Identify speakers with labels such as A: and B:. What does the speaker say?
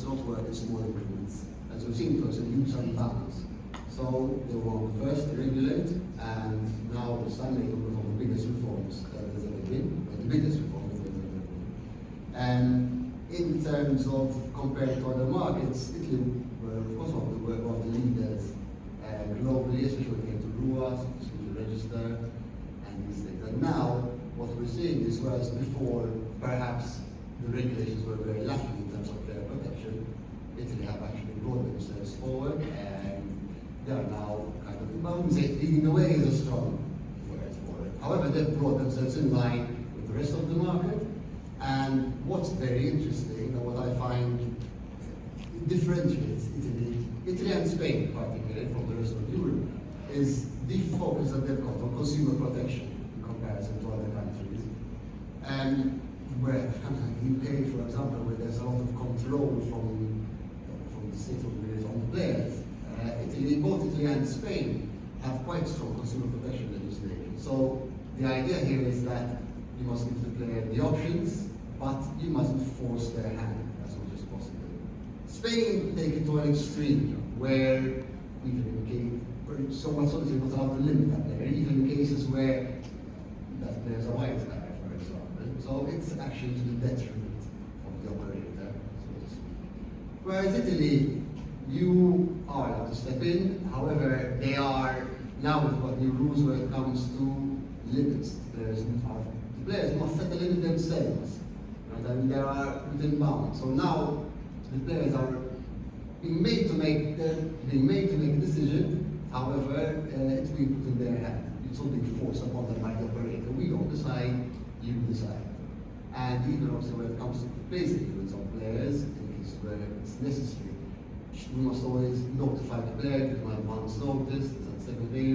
A: not work in small increments. As we've seen, it was in leaps and bounds. So they were first to regulate, and now we're starting to one of the biggest reforms that there's ever been, or the biggest reform that there's ever been. And in terms of compared to other markets, Italy were of course one of the leaders globally, especially when it came to RUAs, to register, and these things. And now what we're seeing is, whereas before perhaps the regulations were very lacking in terms of player protection, Italy have actually brought themselves forward, and they are now kind of, I wouldn't say leading the way is a strong word for it. However, they've brought themselves in line with the rest of the market. And what's very interesting, and what I find differentiates Italy and Spain particularly from the rest of Europe, is the focus that they've got on consumer protection in comparison to other countries. And where countries like the UK, for example, where there's a lot of control from the state authorities on the players, both Italy and Spain have quite strong consumer protection legislation. So the idea here is that you must give the player the options, but you mustn't force their hand as much as possible. Spain take it to an extreme where even in case, so much so that you're not allowed to limit that player, even in cases where that player's a white guy, for example. So it's actually to the detriment of the operator, so to speak. Whereas Italy, you are allowed to step in, however, they are now we've got new rules where it comes to limits. The players must set the limit themselves, and then there are within bounds. So now the players are being made to make a decision. However, it's being put in their hand. It's not being forced upon them by the operator. We don't decide, you decide. And even also when it comes to placing limits on players, in cases where it's necessary, we must always notify the player, give them advance notice, there's 7 days